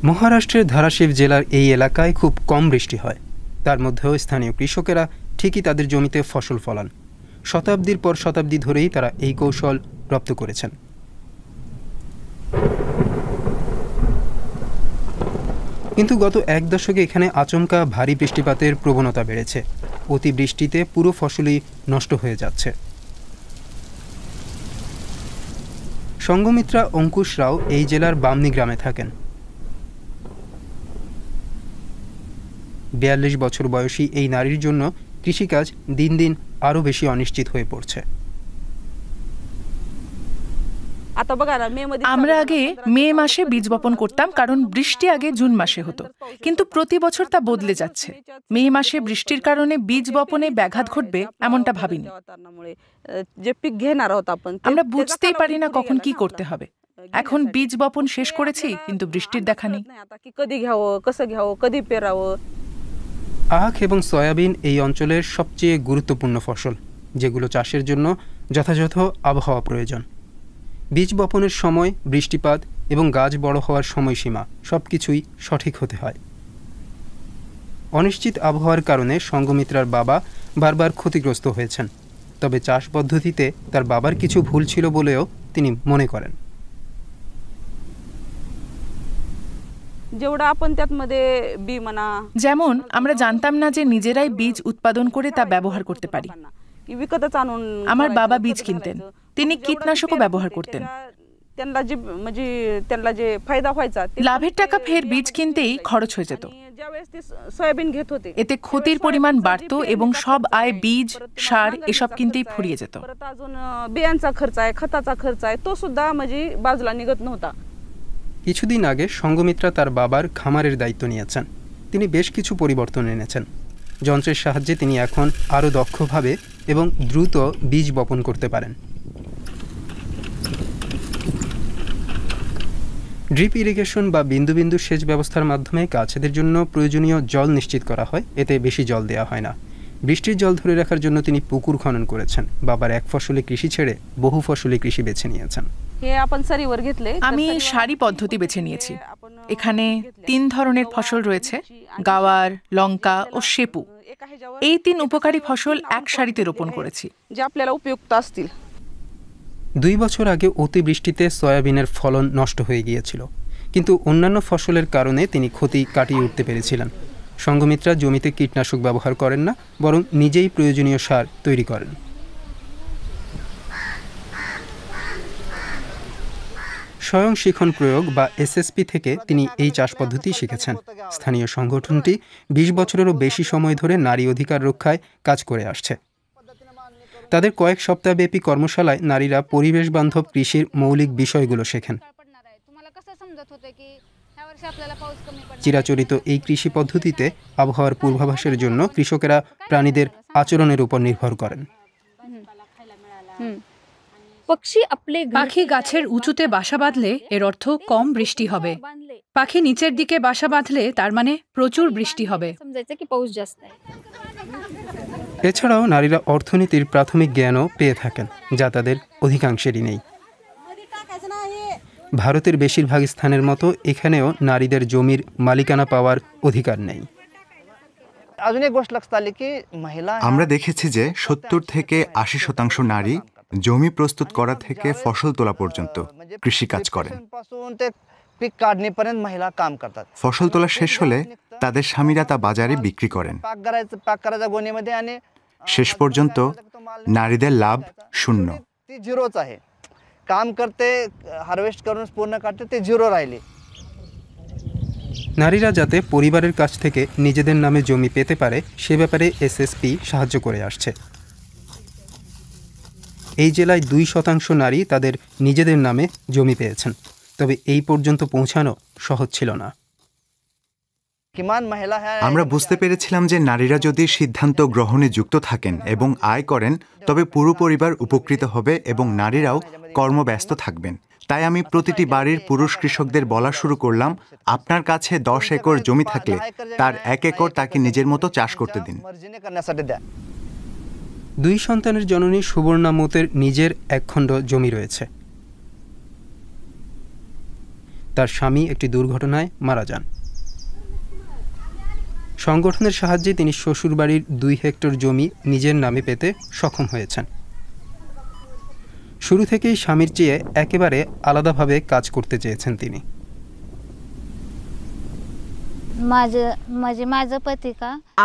মহারাষ্ট্রের ধারাশিব জেলার এই এলাকায় খুব কম বৃষ্টি হয়। তার মধ্যেও স্থানীয় কৃষকেরা ঠিকই তাদের জমিতে ফসল ফলান। শতাব্দীর পর শতাব্দী ধরেই তারা এই কৌশল রপ্ত করেছেন। কিন্তু গত এক দশকে এখানে আচমকা ভারী বৃষ্টিপাতের প্রবণতা বেড়েছে। অতিবৃষ্টিতে পুরো ফসলই নষ্ট হয়ে যাচ্ছে। সঙ্গমিত্রা অঙ্কুশ রাও এই জেলার বামনি গ্রামে থাকেন। ৪২ বছর বয়সী এই নারীর জন্য কৃষিকাজ দিন দিন আরও বেশি অনিশ্চিত হয়ে পড়ছে। আমরা আগে মে মাসে বীজ বপন করতাম, কারণ বৃষ্টি আগে জুন মাসে হতো। কিন্তু প্রতি বছর তা বদলে যাচ্ছে। মে মাসে বৃষ্টির কারণে বীজ বপনে ব্যাঘাত ঘটবে এমনটা ভাবিনি। আমরা বুঝতেই পারি না কখন কি করতে হবে। এখন বীজ বপন শেষ করেছি, কিন্তু বৃষ্টির দেখা নেই। আখ এবং সয়াবিন এই অঞ্চলের সবচেয়ে গুরুত্বপূর্ণ ফসল, যেগুলো চাষের জন্য যথাযথ আবহাওয়া প্রয়োজন। বীজ বপনের সময়, বৃষ্টিপাত এবং গাছ বড় হওয়ার সময়সীমা সবকিছুই সঠিক হতে হয়। অনিশ্চিত আবহাওয়ার কারণে সঙ্গমিত্রার বাবা বারবার ক্ষতিগ্রস্ত হয়েছেন। তবে চাষ পদ্ধতিতে তার বাবার কিছু ভুল ছিল বলেও তিনি মনে করেন। যেমন আমরা জানতাম না যে নিজেরাই বীজ উৎপাদন করে তা ব্যবহার করতে পারি। আমার বাবা বীজ কিনতেন, তিনি কীটনাশকও ব্যবহার করতেন। লাভের টাকা ফের বীজ কিনতেই খরচ হয়ে যেত। এতে ক্ষতির পরিমাণ বাড়ত এবং সব আয় বীজ, সার এসব কিনতেই ফুরিয়ে যেত। কিছুদিন আগে সঙ্গমিত্রা তার বাবার খামারের দায়িত্ব নিয়েছেন। তিনি বেশ কিছু পরিবর্তন এনেছেন। যন্ত্রের সাহায্যে তিনি এখন আরও দক্ষভাবে এবং দ্রুত বীজ বপন করতে পারেন। ড্রিপ ইরিগেশন বা বিন্দু বিন্দু সেচ ব্যবস্থার মাধ্যমে গাছেদের জন্য প্রয়োজনীয় জল নিশ্চিত করা হয়। এতে বেশি জল দেওয়া হয় না। বৃষ্টির জল ধরে রাখার জন্য তিনি পুকুর খনন করেছেন। বাবার এক ফসলি কৃষি ছেড়ে বহু ফসলি কৃষি বেছে নিয়েছেন। আমি সারি পদ্ধতি বেছে নিয়েছি। এখানে ৩ ধরনের ফসল রয়েছে: গাওয়ার, লঙ্কা ও সেপু। এই ৩ উপকারী ফসল এক সারিতে রোপণ করেছি। ২ বছর আগে অতিবৃষ্টিতে সয়াবিনের ফলন নষ্ট হয়ে গিয়েছিল, কিন্তু অন্যান্য ফসলের কারণে তিনি ক্ষতি কাটিয়ে উঠতে পেরেছিলেন। সঙ্গমিত্রা জমিতে কীটনাশক ব্যবহার করেন না, বরং নিজেই প্রয়োজনীয় সার তৈরি করেন। স্বয়ং শিখন প্রয়োগ বা এসএসপি থেকে তিনি এই চাষ পদ্ধতি শিখেছেন। স্থানীয় সংগঠনটি ২০ বছরেরও বেশি সময় ধরে নারী অধিকার রক্ষায় কাজ করে আসছে। তাদের কয়েক সপ্তাহব্যাপী কর্মশালায় নারীরা পরিবেশ বান্ধব কৃষির মৌলিক বিষয়গুলো শেখেন। চিরাচরিত এই কৃষি পদ্ধতিতে আবহাওয়ার পূর্বাভাসের জন্য কৃষকেরা প্রাণীদের আচরণের উপর নির্ভর করেন। পাখি গাছের উঁচুতে বাসা বাঁধলে এর অর্থ কম বৃষ্টি হবে। পাখি নিচের দিকে বাসা বাঁধলে তার মানে প্রচুর বৃষ্টি হবে। এছাড়াও নারীরা অর্থনীতির প্রাথমিক জ্ঞানও পেয়ে থাকেন, যা তাদের অধিকাংশেরই নেই। ভারতের বেশিরভাগ স্থানের মতো এখানেও নারীদের জমির মালিকানা পাওয়ার অধিকার নেই। আমরা দেখেছি যে ৭০ থেকে ৮০% নারী জমি প্রস্তুত করা থেকে ফসল তোলা পর্যন্ত কৃষিকাজ করেন। ফসল তোলা শেষ হলে তাদের স্বামীরা তা বাজারে বিক্রি করেন। শেষ পর্যন্ত নারীদের লাভ শূন্য। নারীরা যাতে পরিবারের কাছ থেকে নিজেদের নামে জমি পেতে পারে সে ব্যাপারে এসএসপি সাহায্য করে আসছে। এই জেলায় ২% নারী তাদের নিজেদের নামে জমি পেয়েছেন, তবে এই পর্যন্ত পৌঁছানো সহজ ছিল না। আমরা বুঝতে পেরেছিলাম যে নারীরা যদি সিদ্ধান্ত গ্রহণে যুক্ত থাকেন এবং আয় করেন, তবে পুরো পরিবার উপকৃত হবে এবং নারীরাও কর্মব্যস্ত থাকবেন। তাই আমি প্রতিটি বাড়ির পুরুষ কৃষকদের বলা শুরু করলাম, আপনার কাছে ১০ একর জমি থাকলে তার ১ একর তাকে নিজের মতো চাষ করতে দিন। ২ সন্তানের জননী সুবর্ণা মোতের নিজের ১ খণ্ড জমি রয়েছে। তার স্বামী একটি দুর্ঘটনায় মারা যান। সংগঠনের সাহায্যে তিনি শ্বশুরবাড়ির 2 হেক্টর জমি নিজের নামে পেতে সক্ষম হয়েছেন। শুরু থেকেই স্বামীর চেয়ে একেবারে আলাদাভাবে কাজ করতে চেয়েছেন তিনি।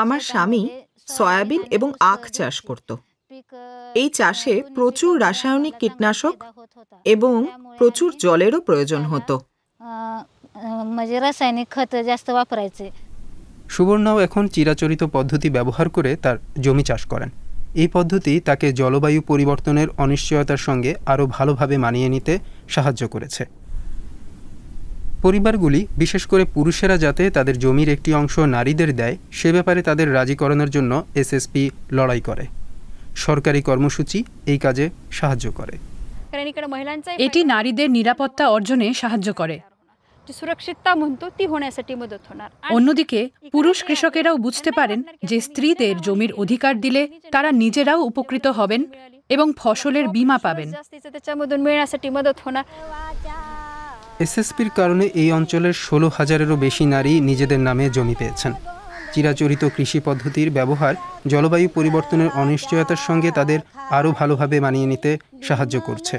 আমার স্বামী সয়াবিন এবং আখ চাষ করত। এই চাষে প্রচুর রাসায়নিক কীটনাশক এবং প্রচুর জলেরও প্রয়োজন হতো। সুবর্ণাও এখন চিরাচরিত পদ্ধতি ব্যবহার করে তার জমি চাষ করেন। এই পদ্ধতি তাকে জলবায়ু পরিবর্তনের অনিশ্চয়তার সঙ্গে আরও ভালোভাবে মানিয়ে নিতে সাহায্য করেছে। পরিবারগুলি, বিশেষ করে পুরুষেরা, যাতে তাদের জমির একটি অংশ নারীদের দেয় সে ব্যাপারে তাদের রাজি করানোর জন্য এসএসপি লড়াই করে। সরকারি কর্মসূচি এই কাজে সাহায্য করে। এটি নারীদের নিরাপত্তা অর্জনে সাহায্য করে। অন্যদিকে পুরুষ কৃষকেরাও বুঝতে পারেন যে স্ত্রীদের জমির অধিকার দিলে তারা নিজেরাও উপকৃত হবেন এবং ফসলের বীমা পাবেন। এসএসপির কারণে এই অঞ্চলের 16,000-এরও বেশি নারী নিজেদের নামে জমি পেয়েছেন। চিরাচরিত কৃষি পদ্ধতির ব্যবহার জলবায়ু পরিবর্তনের অনিশ্চয়তার সঙ্গে তাদের আরও ভালোভাবে মানিয়ে নিতে সাহায্য করছে।